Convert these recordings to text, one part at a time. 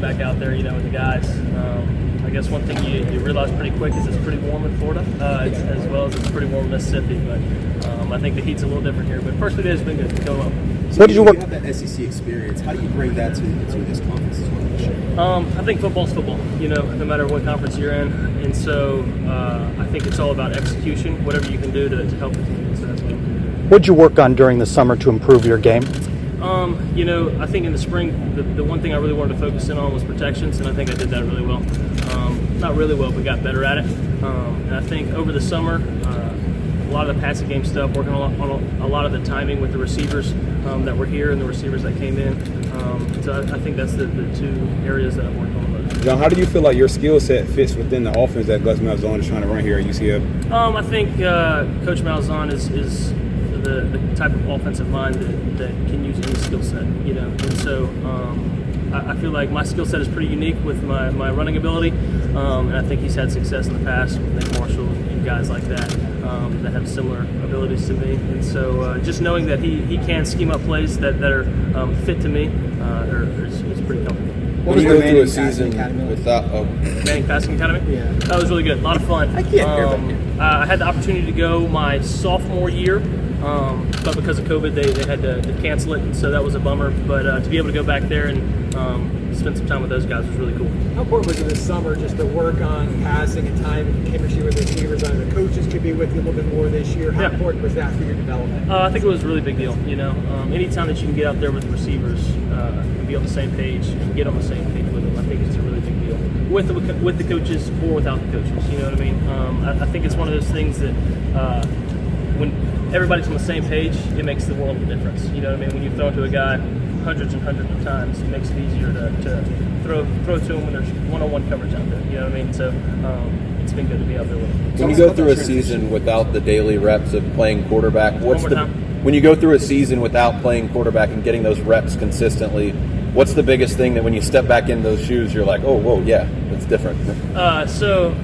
back out there, with the guys. I guess one thing you realize pretty quick is it's pretty warm in Florida, as well as it's pretty warm in Mississippi. But I think the heat's a little different here. But first 2 days has been good. Going well. So what did you have that SEC experience? How do you bring that to this conference as well? I think football's football, no matter what conference you're in. And so I think it's all about execution, whatever you can do to help the team. So that's what I'm doing. What did you work on during the summer to improve your game? I think in the spring, the one thing I really wanted to focus in on was protections, and I think I did that really well. Not really well, but got better at it. And I think over the summer, a lot of the passing game stuff, working on a lot of the timing with the receivers that were here and the receivers that came in. So I think that's the 2 areas that I've worked on most. John, how do you feel like your skill set fits within the offense that Gus Malzahn is trying to run here at UCF? I think Coach Malzahn is the type of offensive mind that can use any skill set, And so I feel like my skill set is pretty unique with my running ability, and I think he's had success in the past with Nick Marshall and guys like that that have similar abilities to me. And so just knowing that he can scheme up plays that are fit to me is pretty comfortable. When you go through a season without Manning Passing Academy? Yeah. That was really good. A lot of fun. I can't hear that. I had the opportunity to go my sophomore year, but because of COVID, they had to cancel it, and so that was a bummer. But to be able to go back there and spend some time with those guys was really cool. How important was it this summer just to work on passing and time and chemistry with receivers? I know the coaches could be with you a little bit more this year. How important was that for your development? I think it was a really big deal. Anytime that you can get out there with the receivers and be on the same page and get on the same page with them, I think it's a really big deal. With the coaches or without the coaches, you know what I mean? I think it's one of those things that when everybody's on the same page, it makes the world of a difference. You know what I mean? When you throw it to a guy hundreds and hundreds of times, it makes it easier to throw to him when there's one-on-one coverage out there. You know what I mean? So it's been good to be out there with him. When you go through a season without the daily reps of playing quarterback, when you go through a season without playing quarterback and getting those reps consistently, what's the biggest thing that when you step back in those shoes, you're like, oh, whoa, yeah, it's different? So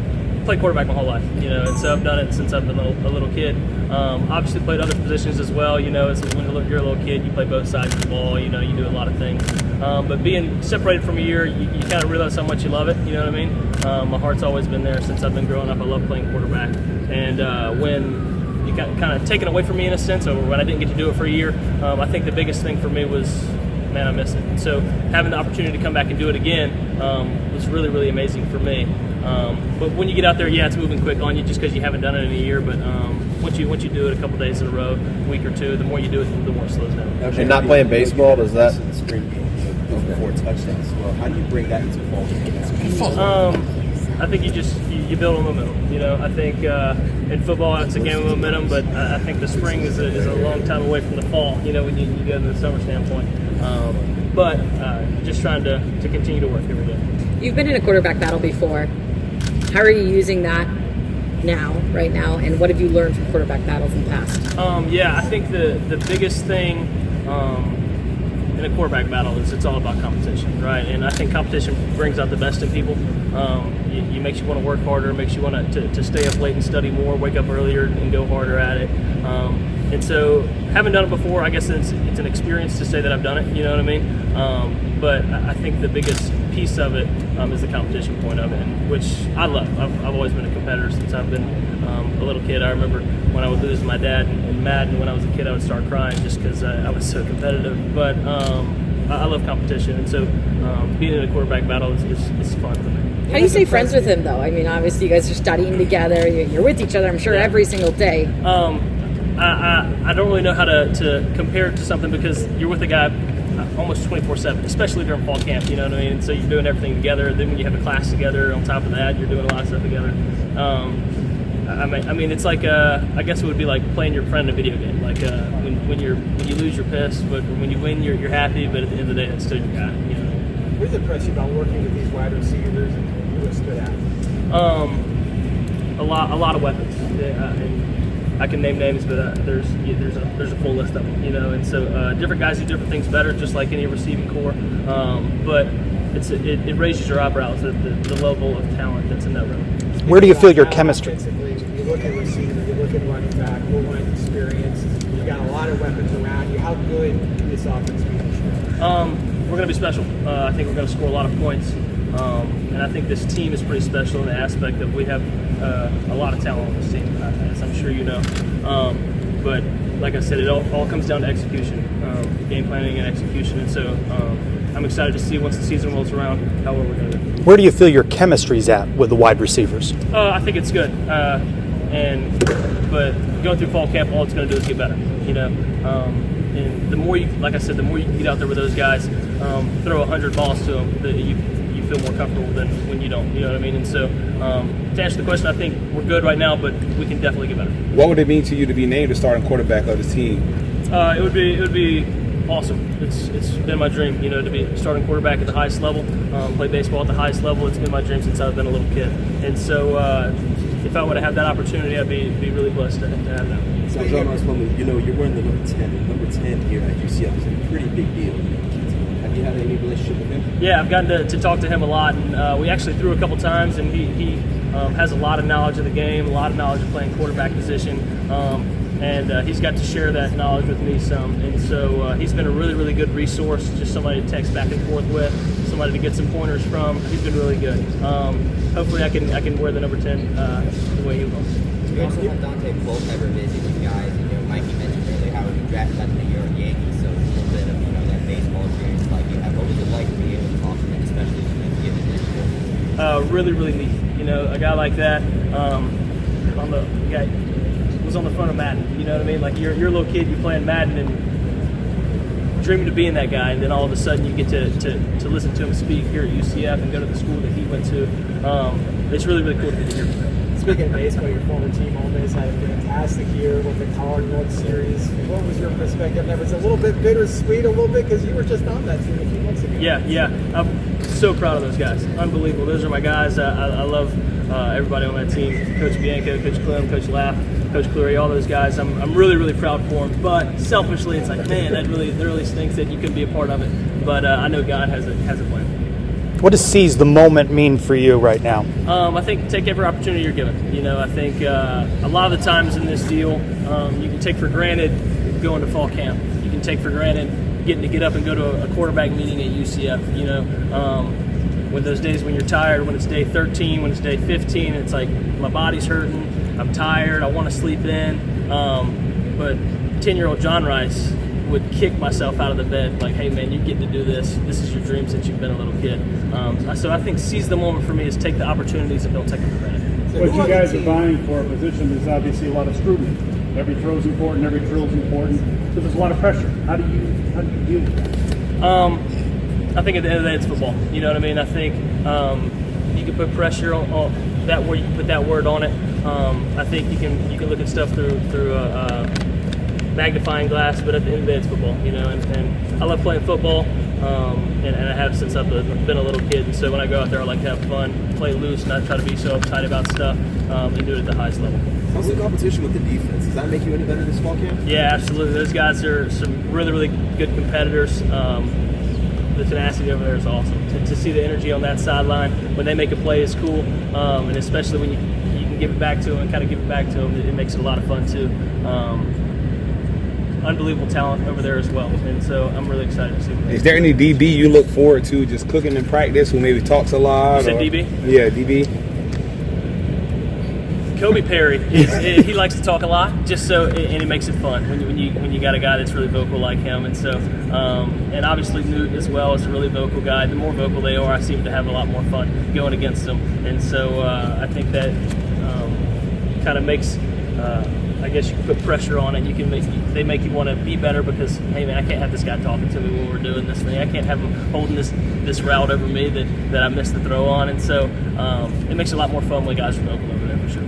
played quarterback my whole life, and so I've done it since I've been a little kid. Obviously played other positions as well, as when you're a little kid, you play both sides of the ball, you do a lot of things. But being separated from a year, you kind of realize how much you love it, you know what I mean? My heart's always been there since I've been growing up. I love playing quarterback. And when you got kind of taken away from me in a sense, or when I didn't get to do it for a year, I think the biggest thing for me was, man, I miss it. So having the opportunity to come back and do it again was really, really amazing for me. But when you get out there, it's moving quick on you just because you haven't done it in a year. But once you do it a couple days in a row, a week or two, the more you do it, the more it slows down. And not playing baseball, does that? Spring game, 4 touchdowns as well. How do you bring that into fall game? I think you build on momentum. I think in football it's a game of momentum, but I think the spring is a long time away from the fall. When you go to the summer standpoint. But just trying to continue to work every day. You've been in a quarterback battle before. How are you using that right now, and what have you learned from quarterback battles in the past? I think the biggest thing in a quarterback battle is it's all about competition, right? And I think competition brings out the best in people. It makes you want to work harder, makes you want to stay up late and study more, wake up earlier and go harder at it. And so, having done it before, I guess it's an experience to say that I've done it, you know what I mean? But I think the biggest piece of it is the competition point of it, which I love. I've always been a competitor since I've been a little kid. I remember when I would lose my dad in Madden when I was a kid, I would start crying just because I was so competitive. But I love competition, and so being in a quarterback battle is fun for me. How do you stay friends with him, though? I mean, obviously you guys are studying together. You're with each other, I'm sure, every single day. I don't really know how to compare it to something because you're with a guy almost 24/7, especially during fall camp, you know what I mean? And so you're doing everything together. Then when you have a class together, on top of that, you're doing a lot of stuff together. I mean, it's like I guess it would be like playing your friend in a video game. Like when you lose, you're pissed, but when you win, you're happy. But at the end of the day, that's still your guy. You know. What does impress you about working with these wide receivers, and who has stood out? A lot of weapons. And I can name names, but there's a full list of them, and so different guys do different things better, just like any receiving core. But it raises your eyebrows at the level of talent that's in that room. Where do you feel your chemistry? You look at receiver, you look at running back, full-line experience. You got a lot of weapons around you. How good can this offense be this year? we're going to be special. I think we're going to score a lot of points. And I think this team is pretty special in the aspect that we have a lot of talent on this team, as I'm sure you know. But like I said, it all comes down to execution, game planning and execution. And so I'm excited to see once the season rolls around how well we're going to do. Where do you feel your chemistry's at with the wide receivers? I think it's good. But going through fall camp, all it's going to do is get better. And the more you, like I said, the more you can get out there with those guys, throw 100 balls to them, you feel more comfortable than when you don't. You know what I mean? And so, to answer the question, I think we're good right now, but we can definitely get better. What would it mean to you to be named the starting quarterback of this team? It would be awesome. It's been my dream, to be starting quarterback at the highest level, play baseball at the highest level. It's been my dream since I've been a little kid. And so, if I would have had that opportunity, I'd be really blessed to have that. So, John Plumlee, you're wearing the number 10. And number 10 here at UCF is a pretty big deal. Have you had any relationship with him? Yeah, I've gotten to talk to him a lot, and we actually threw a couple times, and he has a lot of knowledge of the game, a lot of knowledge of playing quarterback position, and he's got to share that knowledge with me some. And so he's been a really, really good resource, just somebody to text back and forth with, somebody to get some pointers from. He's been really good. Hopefully I can wear the number 10 the way he wants. You also have Dante Culpepper busy with guys. Mikey mentioned earlier how he drafted out the New York Yankees, so a little bit of that baseball experience like you have. What was it like to be able to talk to him, especially when you get this? Really, really neat. A guy like that, was on the front of Madden. You know what I mean? Like you're a little kid, you're playing Madden and dreaming of being that guy, and then all of a sudden you get to listen to him speak here at UCF and go to the school that he went to. It's really, really cool to get to hear. Speaking of baseball, your former team Ole Miss had a fantastic year with the College World Series. What was your perspective there? Was it a little bit bittersweet, a little bit, because you were just on that team a few months ago? Yeah. I'm so proud of those guys. Unbelievable. Those are my guys. I love everybody on that team. Coach Bianco, Coach Clem, Coach Laff, Coach Cleary, all those guys. I'm really, really proud for them. But selfishly, it's like, man, that really stinks that you couldn't be a part of it. But I know God has a plan. What does seize the moment mean for you right now? I think take every opportunity you're given. I think a lot of the times in this deal, you can take for granted going to fall camp. You can take for granted getting to get up and go to a quarterback meeting at UCF. When those days when you're tired, when it's day 13, when it's day 15, it's like my body's hurting, I'm tired, I want to sleep in. But 10-year-old John Rhys would kick myself out of the bed like, hey man, you get to do this. This is your dream since you've been a little kid. So I think seize the moment for me is take the opportunities and don't take them for granted. What you guys are vying for a position is obviously a lot of scrutiny. Every throw's important, every drill's important. So there's a lot of pressure. How do you deal with that? I think at the end of the day, it's football. You know what I mean? I think you can put pressure on that word. You can put that word on it. I think you can look at stuff through a magnifying glass, but at the end of the day, it's football. And I love playing football, and I have since I've been a little kid. And so when I go out there, I like to have fun, play loose, not try to be so uptight about stuff, and do it at the highest level. How's the competition with the defense? Does that make you any better this fall camp? Yeah, absolutely. Those guys are some really, really good competitors. The tenacity over there is awesome. To see the energy on that sideline when they make a play is cool, and especially when you can give it back to them and kind of give it back to them, it makes it a lot of fun too. Unbelievable talent over there as well, and so I'm really excited to see them. Is there any DB you look forward to just cooking in practice who maybe talks a lot? You said DB? Yeah, DB. Kobe Perry, he likes to talk a lot, and it makes it fun when you got a guy that's really vocal like him, and so and obviously Newt as well is a really vocal guy. The more vocal they are, I seem to have a lot more fun going against them, and so I think that kind of makes. I guess you can put pressure on it. They make you want to be better because, hey man, I can't have this guy talking to me when we're doing this thing. I can't have him holding this route over me that I missed the throw on, and so it makes it a lot more fun when guys are vocal over there for sure.